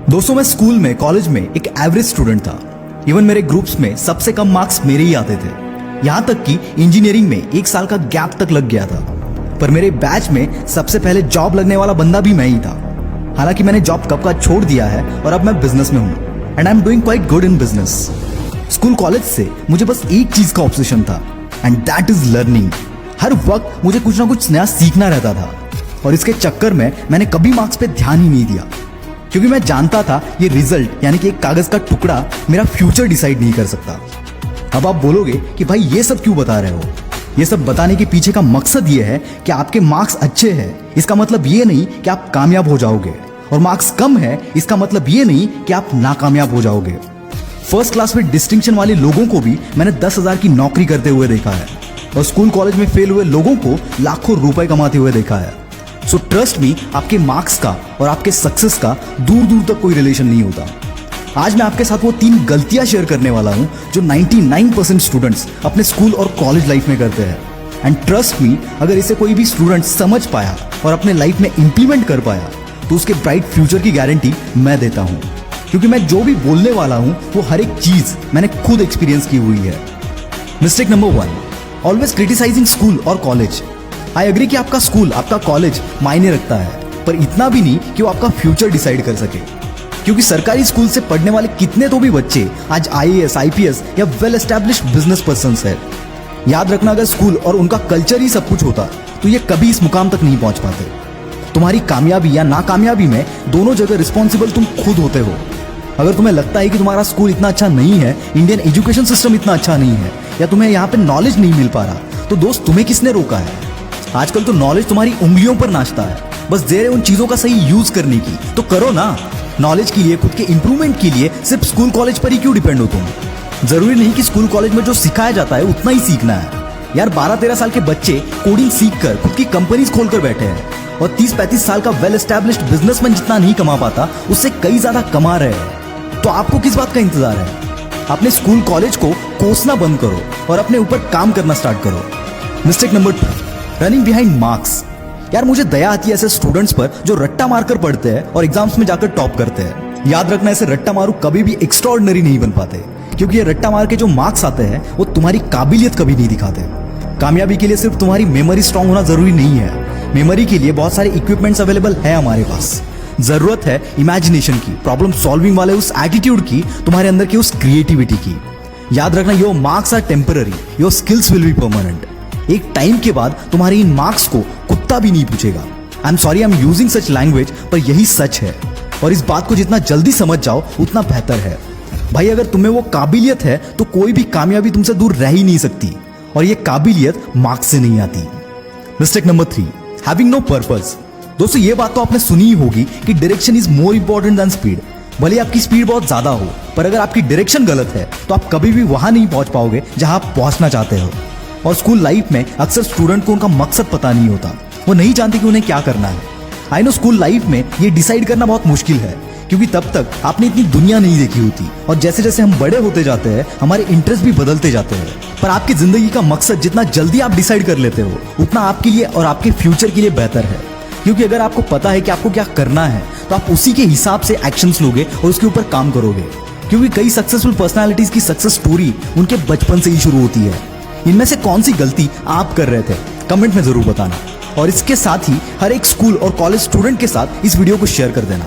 दोस्तों मैं स्कूल में कॉलेज में एक एवरेज स्टूडेंट था। इवन मेरे ग्रुप्स में सबसे कम मार्क्स मेरे ही आते थे। यहाँ तक कि इंजीनियरिंग में 1 साल का गैप तक लग गया था। पर मेरे बैच में सबसे पहले जॉब लगने वाला बंदा भी मैं ही था। हालांकि मैंने जॉब कब का छोड़ दिया है और अब मैं बिजनेस में हूँ and I am doing quite good in business. School college से मुझे बस एक चीज का ऑब्सेशन था एंड दैट इज लर्निंग। हर वक्त मुझे कुछ ना कुछ नया सीखना रहता था और इसके चक्कर में मैंने कभी मार्क्स पे ध्यान ही नहीं दिया, क्योंकि मैं जानता था ये रिजल्ट यानी कि एक कागज का टुकड़ा मेरा फ्यूचर डिसाइड नहीं कर सकता। अब आप बोलोगे कि भाई ये सब क्यों बता रहे हो? ये सब बताने के पीछे का मकसद ये है कि आपके मार्क्स अच्छे हैं इसका मतलब ये नहीं कि आप कामयाब हो जाओगे, और मार्क्स कम है इसका मतलब ये नहीं कि आप नाकामयाब हो जाओगे। फर्स्ट क्लास में डिस्टिंक्शन वाले लोगों को भी मैंने 10,000 की नौकरी करते हुए देखा है और स्कूल कॉलेज में फेल हुए लोगों को लाखों रुपए कमाते हुए देखा है। सो ट्रस्ट मी, आपके मार्क्स का और आपके सक्सेस का दूर दूर तक कोई रिलेशन नहीं होता। आज मैं आपके साथ वो 3 गलतियां शेयर करने वाला हूं जो 99% स्टूडेंट्स अपने स्कूल और कॉलेज लाइफ में करते हैं। एंड ट्रस्ट मी, अगर इसे कोई भी स्टूडेंट समझ पाया और अपने लाइफ में इंप्लीमेंट कर पाया तो उसके ब्राइट फ्यूचर की गारंटी मैं देता हूं, क्योंकि मैं जो भी बोलने वाला हूं वो हर एक चीज मैंने खुद एक्सपीरियंस की हुई है। Mistake number 1, always criticising school और कॉलेज। आई एग्री कि आपका स्कूल, आपका कॉलेज मायने रखता है, पर इतना भी नहीं कि वो आपका फ्यूचर डिसाइड कर सके। क्योंकि सरकारी स्कूल से पढ़ने वाले कितने तो भी बच्चे आज IAS, IPS या वेल एस्टैब्लिश्ड बिजनेस पर्संस है। याद रखना, अगर स्कूल और उनका कल्चर ही सब कुछ होता तो ये कभी इस मुकाम तक नहीं पहुंच पाते। तुम्हारी कामयाबी या नाकामयाबी में दोनों जगह रिस्पॉन्सिबल तुम खुद होते हो। अगर तुम्हें लगता है कि तुम्हारा स्कूल इतना अच्छा नहीं है, इंडियन एजुकेशन सिस्टम इतना अच्छा नहीं है, या तुम्हें यहाँ पे नॉलेज नहीं मिल पा रहा, तो दोस्त तुम्हें किसने रोका है? आजकल तो नॉलेज तुम्हारी उंगलियों पर नाचता है। बस देर है उन चीजों का सही यूज करने की, तो करो ना। नॉलेज के लिए, खुद के इंप्रूवमेंट के लिए सिर्फ स्कूल कॉलेज पर ही क्यों डिपेंड हो तुम? जरूरी नहीं कि स्कूल कॉलेज में जो सिखाया जाता है उतना ही सीखना है। यार 12-13 साल के बच्चे कोडिंग सीख कर खुद की कंपनीज खोलकर बैठे हैं और 30-35 साल का वेल एस्टैब्लिश्ड बिजनेसमैन जितना नहीं कमा पाता उससे कई ज्यादा कमा रहे हैं। तो आपको किस बात का इंतजार है? अपने स्कूल कॉलेज को कोसना बंद करो और अपने ऊपर काम करना स्टार्ट करो। Mistake number 2, running behind marks. यार मुझे दया आती है ऐसे स्टूडेंट्स पर जो रट्टा मारकर पढ़ते हैं और एग्जाम्स में जाकर टॉप करते हैं। याद रखना, ऐसे रट्टा मारू कभी भी एक्स्ट्राऑर्डिनरी नहीं बन पाते, क्योंकि ये रट्टा मार के जो मार्क्स आते हैं वो तुम्हारी काबिलियत कभी नहीं दिखाते। कामयाबी के लिए सिर्फ तुम्हारी मेमोरी स्ट्रांग होना जरूरी नहीं है। मेमोरी के लिए बहुत सारे इक्विपमेंट्स अवेलेबल है हमारे पास। जरूरत है इमेजिनेशन की, प्रॉब्लम सॉल्विंग वाले उस एटीट्यूड की, तुम्हारे अंदर की उस क्रिएटिविटी की। याद रखना, your marks are temporary, your skills will be permanent. एक टाइम के बाद तुम्हारे इन मार्क्स को कुत्ता भी नहीं पूछेगा। I am sorry, I am using such language, पर यही सच है और इस बात को जितना जल्दी समझ जाओ उतना बेहतर है। भाई अगर तुम्हें वो काबिलियत है तो कोई भी कामयाबी तुमसे दूर रह ही नहीं सकती, और ये काबिलियत मार्क्स से नहीं आती। Mistake number 3, having no purpose. दोस्तों ये बात तो आपने सुनी ही होगी कि direction is more important than speed. भले आपकी स्पीड बहुत ज्यादा हो, पर अगर आपकी डायरेक्शन गलत है तो आप कभी भी वहां नहीं पहुंच पाओगे जहां आप पहुंचना चाहते हो। और स्कूल लाइफ में अक्सर स्टूडेंट को उनका मकसद पता नहीं होता, वो नहीं जानते कि उन्हें क्या करना है। आई नो स्कूल लाइफ में ये डिसाइड करना बहुत मुश्किल है, क्योंकि तब तक आपने इतनी दुनिया नहीं देखी होती और जैसे जैसे हम बड़े होते जाते हैं हमारे इंटरेस्ट भी बदलते जाते हैं। पर आपकी जिंदगी का मकसद जितना जल्दी आप डिसाइड कर लेते हो उतना आपके लिए और आपके फ्यूचर के लिए बेहतर है। क्योंकि अगर आपको पता है कि आपको क्या करना है तो आप उसी के हिसाब से एक्शंस लोगे और उसके ऊपर काम करोगे। क्योंकि कई सक्सेसफुल पर्सनालिटीज की सक्सेस स्टोरी उनके बचपन से ही शुरू होती है। इनमें से कौन सी गलती आप कर रहे थे कमेंट में जरूर बताना, और इसके साथ ही हर एक स्कूल और कॉलेज स्टूडेंट के साथ इस वीडियो को शेयर कर देना।